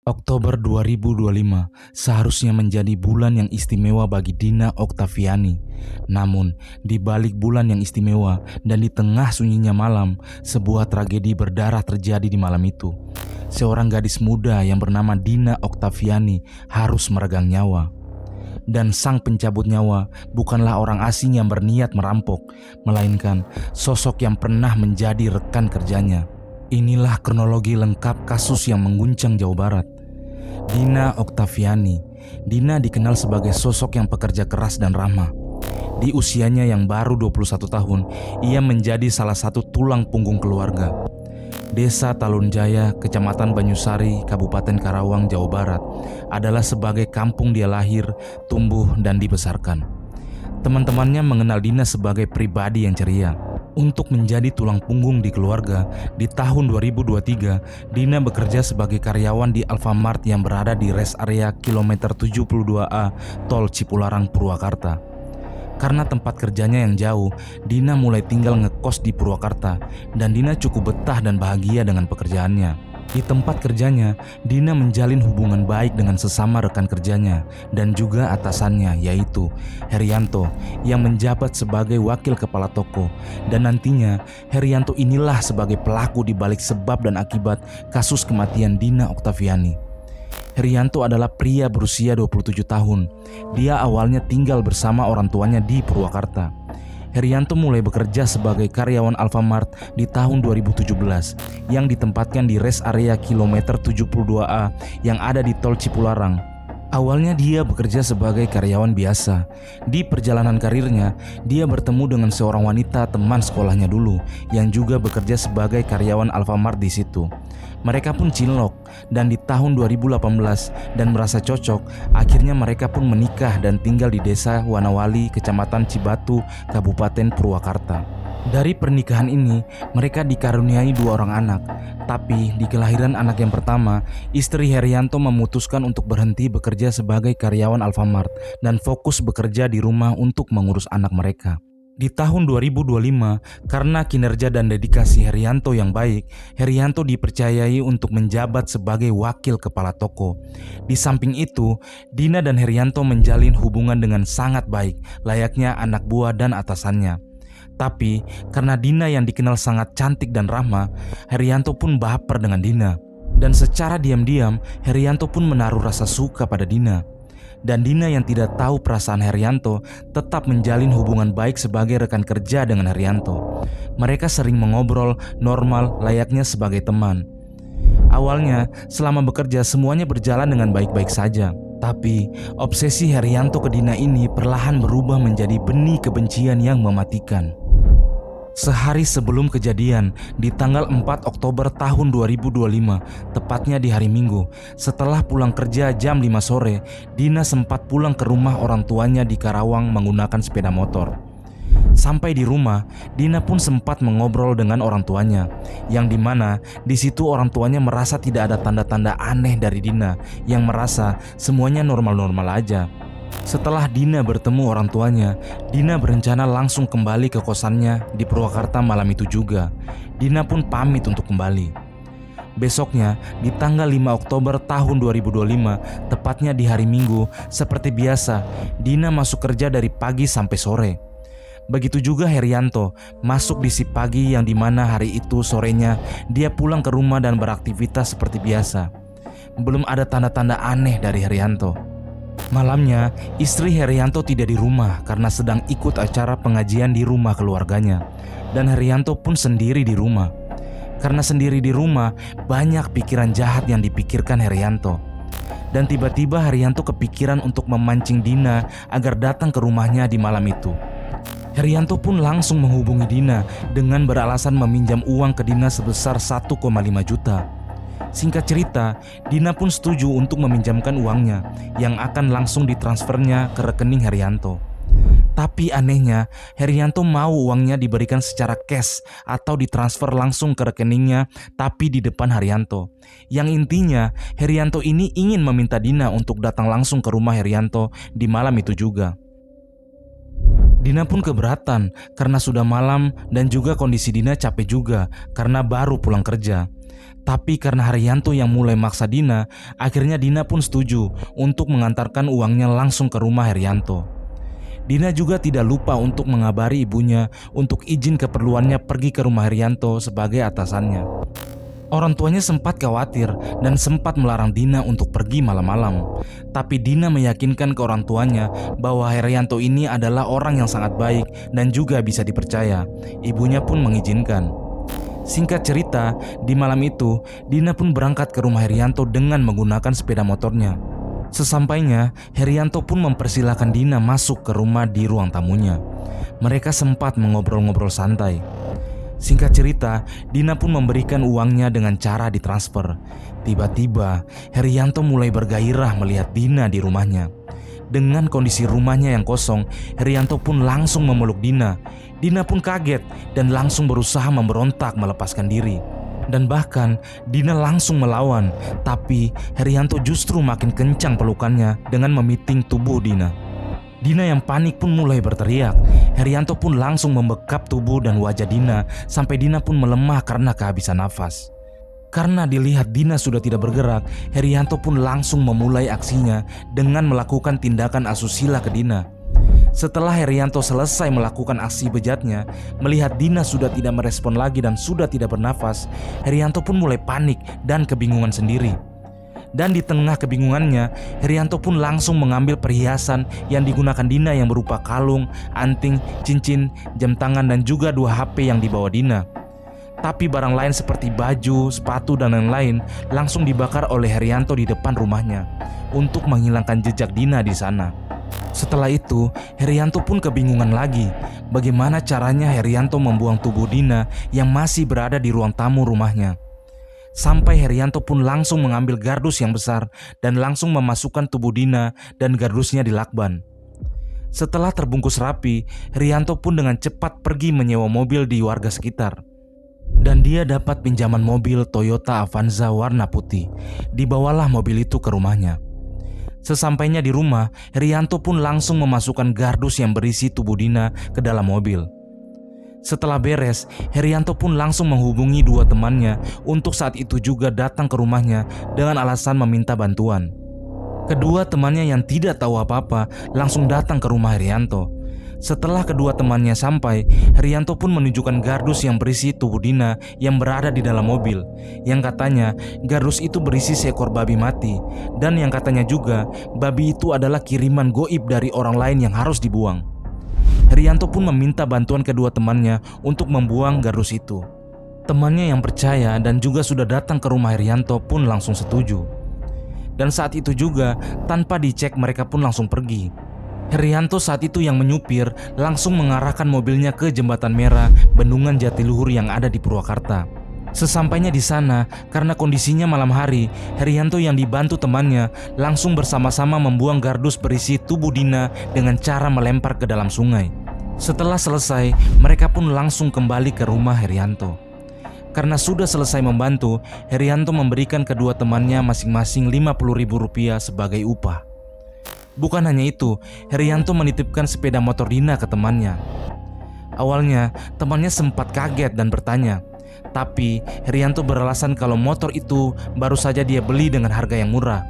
Oktober 2025 seharusnya menjadi bulan yang istimewa bagi Dina Oktaviani. Namun, di balik bulan yang istimewa dan di tengah sunyinya malam, sebuah tragedi berdarah terjadi di malam itu. Seorang gadis muda yang bernama Dina Oktaviani harus meregang nyawa. Dan sang pencabut nyawa bukanlah orang asing yang berniat merampok, melainkan sosok yang pernah menjadi rekan kerjanya. Inilah kronologi lengkap kasus yang mengguncang Jawa Barat. Dina Oktaviani. Dina dikenal sebagai sosok yang pekerja keras dan ramah. Di usianya yang baru 21 tahun, ia menjadi salah satu tulang punggung keluarga. Desa Talunjaya, Kecamatan Banyusari, Kabupaten Karawang, Jawa Barat adalah sebagai kampung dia lahir, tumbuh, dan dibesarkan. Teman-temannya mengenal Dina sebagai pribadi yang ceria. Untuk menjadi tulang punggung di keluarga, di tahun 2023, Dina bekerja sebagai karyawan di Alfamart yang berada di rest area kilometer 72A Tol Cipularang, Purwakarta. Karena tempat kerjanya yang jauh, Dina mulai tinggal ngekos di Purwakarta dan Dina cukup betah dan bahagia dengan pekerjaannya. Di tempat kerjanya, Dina menjalin hubungan baik dengan sesama rekan kerjanya dan juga atasannya, yaitu Herianto yang menjabat sebagai wakil kepala toko. Dan nantinya Herianto inilah sebagai pelaku di balik sebab dan akibat kasus kematian Dina Oktaviani. Herianto adalah pria berusia 27 tahun. Dia awalnya tinggal bersama orang tuanya di Purwakarta. Herianto mulai bekerja sebagai karyawan Alfamart di tahun 2017 yang ditempatkan di rest area kilometer 72A yang ada di Tol Cipularang. Awalnya dia bekerja sebagai karyawan biasa. Di perjalanan karirnya, dia bertemu dengan seorang wanita teman sekolahnya dulu yang juga bekerja sebagai karyawan Alfamart di situ. Mereka pun cinlok dan di tahun 2018 dan merasa cocok, akhirnya mereka pun menikah dan tinggal di desa Wanawali, Kecamatan Cibatu, Kabupaten Purwakarta. Dari pernikahan ini, mereka dikaruniai 2 orang anak. Tapi di kelahiran anak yang pertama, istri Herianto memutuskan untuk berhenti bekerja sebagai karyawan Alfamart dan fokus bekerja di rumah untuk mengurus anak mereka. Di tahun 2025, karena kinerja dan dedikasi Herianto yang baik, Herianto dipercayai untuk menjabat sebagai wakil kepala toko. Di samping itu, Dina dan Herianto menjalin hubungan dengan sangat baik, layaknya anak buah dan atasannya. Tapi, karena Dina yang dikenal sangat cantik dan ramah, Herianto pun baper dengan Dina. Dan secara diam-diam, Herianto pun menaruh rasa suka pada Dina. Dan Dina yang tidak tahu perasaan Herianto tetap menjalin hubungan baik sebagai rekan kerja dengan Herianto. Mereka sering mengobrol normal layaknya sebagai teman. Awalnya, selama bekerja semuanya berjalan dengan baik-baik saja. Tapi, obsesi Herianto ke Dina ini perlahan berubah menjadi benih kebencian yang mematikan. Sehari sebelum kejadian, di tanggal 4 Oktober tahun 2025, tepatnya di hari Minggu, setelah pulang kerja jam 5 sore, Dina sempat pulang ke rumah orang tuanya di Karawang menggunakan sepeda motor. Sampai di rumah, Dina pun sempat mengobrol dengan orang tuanya, yang dimana di situ orang tuanya merasa tidak ada tanda-tanda aneh dari Dina, yang merasa semuanya normal-normal aja. Setelah Dina bertemu orang tuanya, Dina berencana langsung kembali ke kosannya di Purwakarta malam itu juga. Dina pun pamit untuk kembali. Besoknya, di tanggal 5 Oktober tahun 2025, tepatnya di hari Minggu, seperti biasa, Dina masuk kerja dari pagi sampai sore. Begitu juga Herianto, masuk di shift pagi yang dimana hari itu sorenya dia pulang ke rumah dan beraktivitas seperti biasa. Belum ada tanda-tanda aneh dari Herianto. Malamnya, istri Herianto tidak di rumah karena sedang ikut acara pengajian di rumah keluarganya. Dan Herianto pun sendiri di rumah. Karena sendiri di rumah, banyak pikiran jahat yang dipikirkan Herianto. Dan tiba-tiba Herianto kepikiran untuk memancing Dina agar datang ke rumahnya di malam itu. Herianto pun langsung menghubungi Dina dengan beralasan meminjam uang ke Dina sebesar 1,5 juta. Singkat cerita, Dina pun setuju untuk meminjamkan uangnya yang akan langsung ditransfernya ke rekening Herianto. Tapi anehnya, Herianto mau uangnya diberikan secara cash atau ditransfer langsung ke rekeningnya, tapi di depan Herianto. Yang intinya, Herianto ini ingin meminta Dina untuk datang langsung ke rumah Herianto di malam itu juga. Dina pun keberatan karena sudah malam dan juga kondisi Dina capek juga karena baru pulang kerja. Tapi karena Haryanto yang mulai maksa Dina, akhirnya Dina pun setuju untuk mengantarkan uangnya langsung ke rumah Haryanto. Dina juga tidak lupa untuk mengabari ibunya untuk izin keperluannya pergi ke rumah Haryanto sebagai atasannya. Orang tuanya sempat khawatir dan sempat melarang Dina untuk pergi malam-malam. Tapi Dina meyakinkan ke orang tuanya bahwa Haryanto ini adalah orang yang sangat baik dan juga bisa dipercaya. Ibunya pun mengizinkan. Singkat cerita, di malam itu Dina pun berangkat ke rumah Haryanto dengan menggunakan sepeda motornya. Sesampainya, Haryanto pun mempersilahkan Dina masuk ke rumah di ruang tamunya. Mereka sempat mengobrol-ngobrol santai. Singkat cerita, Dina pun memberikan uangnya dengan cara ditransfer. Tiba-tiba, Haryanto mulai bergairah melihat Dina di rumahnya. Dengan kondisi rumahnya yang kosong, Haryanto pun langsung memeluk Dina. Dina pun kaget dan langsung berusaha memberontak melepaskan diri. Dan bahkan Dina langsung melawan, tapi Haryanto justru makin kencang pelukannya dengan memiting tubuh Dina. Dina yang panik pun mulai berteriak. Haryanto pun langsung membekap tubuh dan wajah Dina sampai Dina pun melemah karena kehabisan nafas. Karena dilihat Dina sudah tidak bergerak, Haryanto pun langsung memulai aksinya dengan melakukan tindakan asusila ke Dina. Setelah Haryanto selesai melakukan aksi bejatnya, melihat Dina sudah tidak merespon lagi dan sudah tidak bernafas, Haryanto pun mulai panik dan kebingungan sendiri. Dan di tengah kebingungannya, Haryanto pun langsung mengambil perhiasan yang digunakan Dina yang berupa kalung, anting, cincin, jam tangan dan juga 2 HP yang dibawa Dina. Tapi barang lain seperti baju, sepatu dan lain-lain langsung dibakar oleh Haryanto di depan rumahnya untuk menghilangkan jejak Dina di sana. Setelah itu, Haryanto pun kebingungan lagi bagaimana caranya Haryanto membuang tubuh Dina yang masih berada di ruang tamu rumahnya. Sampai Haryanto pun langsung mengambil gardus yang besar dan langsung memasukkan tubuh Dina dan gardusnya di lakban. Setelah terbungkus rapi, Haryanto pun dengan cepat pergi menyewa mobil di warga sekitar. Dan dia dapat pinjaman mobil Toyota Avanza warna putih. Dibawalah mobil itu ke rumahnya. Sesampainya di rumah, Haryanto pun langsung memasukkan gardus yang berisi tubuh Dina ke dalam mobil. Setelah beres, Haryanto pun langsung menghubungi 2 temannya untuk saat itu juga datang ke rumahnya dengan alasan meminta bantuan. Kedua temannya yang tidak tahu apa-apa langsung datang ke rumah Haryanto. Setelah kedua temannya sampai, Haryanto pun menunjukkan gardus yang berisi tubuh Dina yang berada di dalam mobil. Yang katanya gardus itu berisi seekor babi mati. Dan yang katanya juga babi itu adalah kiriman goib dari orang lain yang harus dibuang. Haryanto pun meminta bantuan kedua temannya untuk membuang gardus itu. Temannya yang percaya dan juga sudah datang ke rumah Haryanto pun langsung setuju. Dan saat itu juga tanpa dicek mereka pun langsung pergi. Haryanto saat itu yang menyupir langsung mengarahkan mobilnya ke Jembatan Merah Bendungan Jatiluhur yang ada di Purwakarta. Sesampainya di sana, karena kondisinya malam hari, Haryanto yang dibantu temannya langsung bersama-sama membuang gardus berisi tubuh Dina dengan cara melempar ke dalam sungai. Setelah selesai, mereka pun langsung kembali ke rumah Haryanto. Karena sudah selesai membantu, Haryanto memberikan kedua temannya masing-masing Rp50.000 sebagai upah. Bukan hanya itu, Haryanto menitipkan sepeda motor Dina ke temannya. Awalnya, temannya sempat kaget dan bertanya. Tapi, Haryanto beralasan kalau motor itu baru saja dia beli dengan harga yang murah.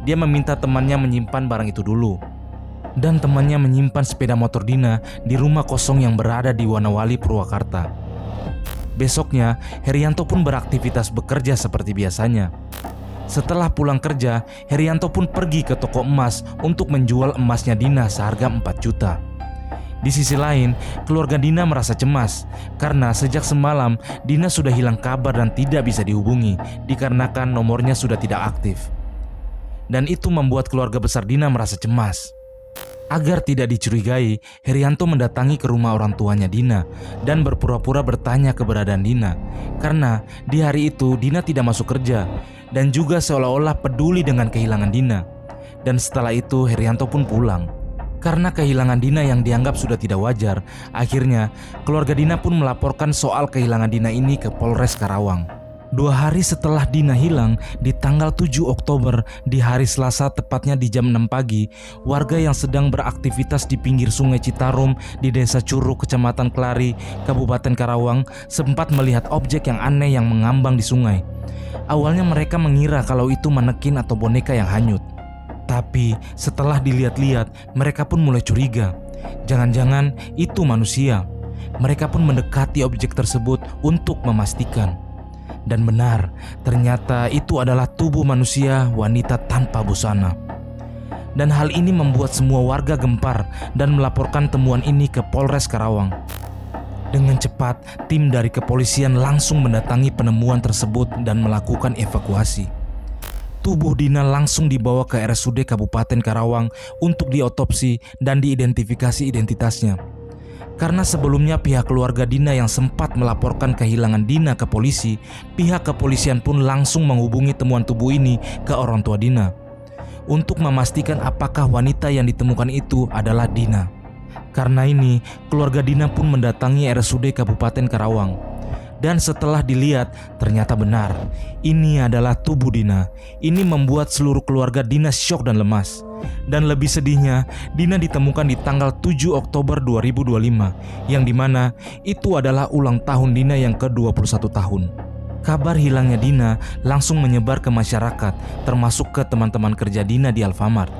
Dia meminta temannya menyimpan barang itu dulu. Dan temannya menyimpan sepeda motor Dina di rumah kosong yang berada di Wanawali, Purwakarta. Besoknya, Haryanto pun beraktivitas bekerja seperti biasanya. Setelah pulang kerja, Haryanto pun pergi ke toko emas untuk menjual emasnya Dina seharga 4 juta. Di sisi lain, keluarga Dina merasa cemas karena sejak semalam Dina sudah hilang kabar dan tidak bisa dihubungi dikarenakan nomornya sudah tidak aktif. Dan itu membuat keluarga besar Dina merasa cemas. Agar tidak dicurigai, Haryanto mendatangi ke rumah orang tuanya Dina dan berpura-pura bertanya keberadaan Dina. Karena di hari itu Dina tidak masuk kerja dan juga seolah-olah peduli dengan kehilangan Dina. Dan setelah itu Haryanto pun pulang. Karena kehilangan Dina yang dianggap sudah tidak wajar, akhirnya keluarga Dina pun melaporkan soal kehilangan Dina ini ke Polres Karawang. 2 hari setelah Dina hilang, di tanggal 7 Oktober di hari Selasa tepatnya di jam 6 pagi, warga yang sedang beraktivitas di pinggir Sungai Citarum di Desa Curug, Kecamatan Kelari, Kabupaten Karawang sempat melihat objek yang aneh yang mengambang di sungai. Awalnya mereka mengira kalau itu manekin atau boneka yang hanyut. Tapi setelah dilihat-lihat, mereka pun mulai curiga. Jangan-jangan itu manusia. Mereka pun mendekati objek tersebut untuk memastikan. Dan benar, ternyata itu adalah tubuh manusia wanita tanpa busana. Dan hal ini membuat semua warga gempar dan melaporkan temuan ini ke Polres Karawang. Dengan cepat, tim dari kepolisian langsung mendatangi penemuan tersebut dan melakukan evakuasi. Tubuh Dina langsung dibawa ke RSUD Kabupaten Karawang untuk diotopsi dan diidentifikasi identitasnya. Karena sebelumnya pihak keluarga Dina yang sempat melaporkan kehilangan Dina ke polisi, pihak kepolisian pun langsung menghubungi temuan tubuh ini ke orang tua Dina untuk memastikan apakah wanita yang ditemukan itu adalah Dina. Karena ini, keluarga Dina pun mendatangi RSUD Kabupaten Karawang. Dan setelah dilihat, ternyata benar, ini adalah tubuh Dina. Ini membuat seluruh keluarga Dina syok dan lemas. Dan lebih sedihnya, Dina ditemukan di tanggal 7 Oktober 2025, yang dimana itu adalah ulang tahun Dina yang ke-21 tahun. Kabar hilangnya Dina langsung menyebar ke masyarakat, termasuk ke teman-teman kerja Dina di Alfamart.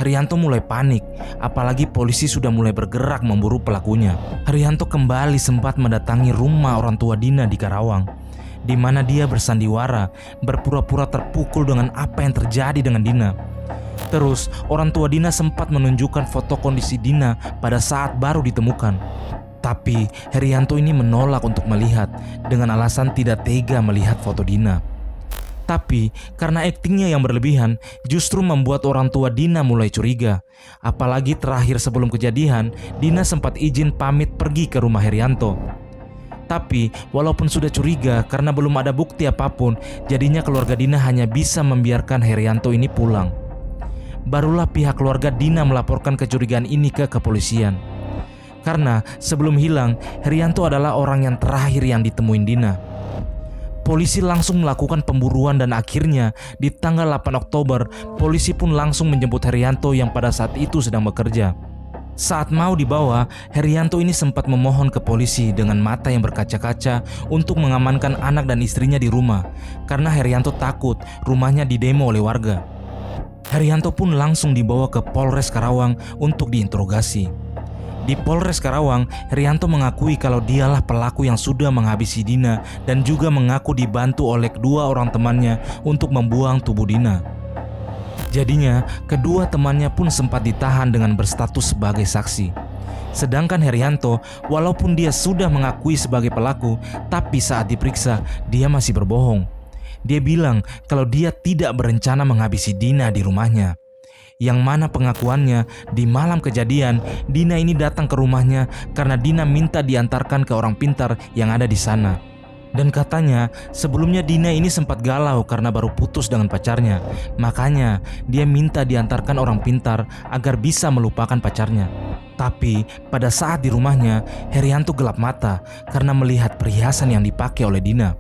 Herianto mulai panik, apalagi polisi sudah mulai bergerak memburu pelakunya. Herianto kembali sempat mendatangi rumah orang tua Dina di Karawang, di mana dia bersandiwara, berpura-pura terpukul dengan apa yang terjadi dengan Dina. Terus, orang tua Dina sempat menunjukkan foto kondisi Dina pada saat baru ditemukan. Tapi, Herianto ini menolak untuk melihat dengan alasan tidak tega melihat foto Dina. Tapi karena aktingnya yang berlebihan justru membuat orang tua Dina mulai curiga. Apalagi terakhir sebelum kejadian, Dina sempat izin pamit pergi ke rumah Herianto. Tapi walaupun sudah curiga karena belum ada bukti apapun, jadinya keluarga Dina hanya bisa membiarkan Herianto ini pulang. Barulah pihak keluarga Dina melaporkan kecurigaan ini ke kepolisian. Karena sebelum hilang, Herianto adalah orang yang terakhir yang ditemuin Dina. Polisi langsung melakukan pemburuan dan akhirnya di tanggal 8 Oktober, polisi pun langsung menjemput Herianto yang pada saat itu sedang bekerja. Saat mau dibawa, Herianto ini sempat memohon ke polisi dengan mata yang berkaca-kaca untuk mengamankan anak dan istrinya di rumah, karena Herianto takut rumahnya didemo oleh warga. Herianto pun langsung dibawa ke Polres Karawang untuk diinterogasi. Di Polres Karawang, Herianto mengakui kalau dialah pelaku yang sudah menghabisi Dina dan juga mengaku dibantu oleh kedua orang temannya untuk membuang tubuh Dina. Jadinya, kedua temannya pun sempat ditahan dengan berstatus sebagai saksi. Sedangkan Herianto, walaupun dia sudah mengakui sebagai pelaku, tapi saat diperiksa, dia masih berbohong. Dia bilang kalau dia tidak berencana menghabisi Dina di rumahnya. Yang mana pengakuannya di malam kejadian, Dina ini datang ke rumahnya karena Dina minta diantarkan ke orang pintar yang ada di sana. Dan katanya sebelumnya Dina ini sempat galau karena baru putus dengan pacarnya. Makanya dia minta diantarkan orang pintar agar bisa melupakan pacarnya. Tapi pada saat di rumahnya, Herianto gelap mata karena melihat perhiasan yang dipakai oleh Dina.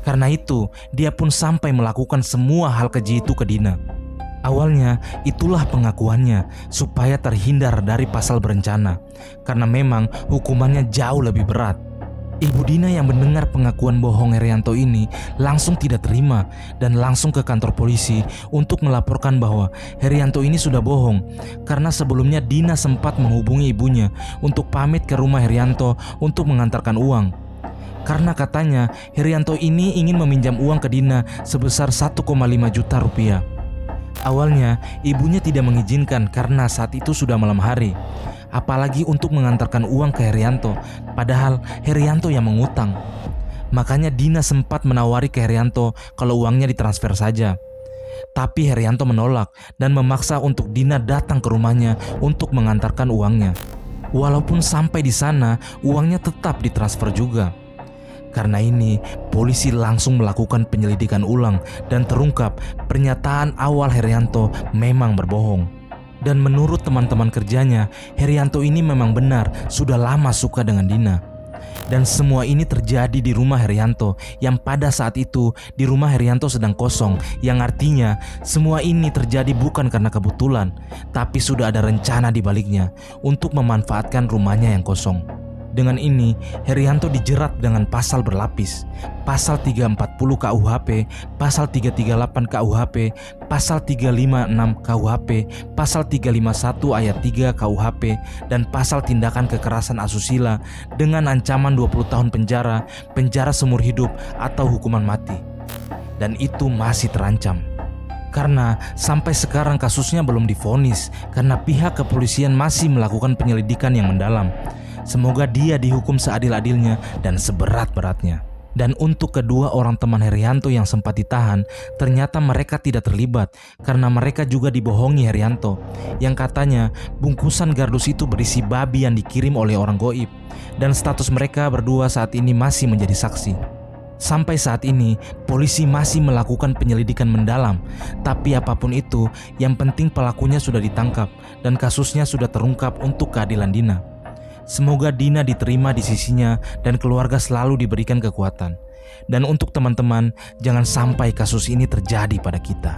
Karena itu dia pun sampai melakukan semua hal keji itu ke Dina. Awalnya itulah pengakuannya supaya terhindar dari pasal berencana, karena memang hukumannya jauh lebih berat. Ibu Dina yang mendengar pengakuan bohong Herianto ini langsung tidak terima dan langsung ke kantor polisi untuk melaporkan bahwa Herianto ini sudah bohong, karena sebelumnya Dina sempat menghubungi ibunya untuk pamit ke rumah Herianto untuk mengantarkan uang. Karena katanya Herianto ini ingin meminjam uang ke Dina sebesar 1,5 juta rupiah. Awalnya ibunya tidak mengizinkan karena saat itu sudah malam hari, apalagi untuk mengantarkan uang ke Herianto, padahal Herianto yang mengutang. Makanya Dina sempat menawari ke Herianto kalau uangnya ditransfer saja. Tapi Herianto menolak dan memaksa untuk Dina datang ke rumahnya untuk mengantarkan uangnya. Walaupun sampai di sana, uangnya tetap ditransfer juga. Karena ini, polisi langsung melakukan penyelidikan ulang dan terungkap pernyataan awal Herianto memang berbohong. Dan menurut teman-teman kerjanya, Herianto ini memang benar sudah lama suka dengan Dina. Dan semua ini terjadi di rumah Herianto, yang pada saat itu di rumah Herianto sedang kosong, yang artinya semua ini terjadi bukan karena kebetulan, tapi sudah ada rencana di baliknya untuk memanfaatkan rumahnya yang kosong. Dengan ini, Herianto dijerat dengan pasal berlapis, pasal 340 KUHP, pasal 338 KUHP, pasal 356 KUHP, pasal 351 ayat 3 KUHP, dan pasal tindakan kekerasan asusila dengan ancaman 20 tahun penjara, penjara seumur hidup, atau hukuman mati. Dan itu masih terancam. Karena sampai sekarang kasusnya belum divonis karena pihak kepolisian masih melakukan penyelidikan yang mendalam. Semoga dia dihukum seadil-adilnya dan seberat-beratnya. Dan untuk kedua orang teman Herianto yang sempat ditahan, ternyata mereka tidak terlibat karena mereka juga dibohongi Herianto, yang katanya bungkusan gardus itu berisi babi yang dikirim oleh orang goib, dan status mereka berdua saat ini masih menjadi saksi. Sampai saat ini, polisi masih melakukan penyelidikan mendalam, tapi apapun itu, yang penting pelakunya sudah ditangkap dan kasusnya sudah terungkap untuk keadilan Dina. Semoga Dina diterima di sisinya dan keluarga selalu diberikan kekuatan. Dan untuk teman-teman, jangan sampai kasus ini terjadi pada kita.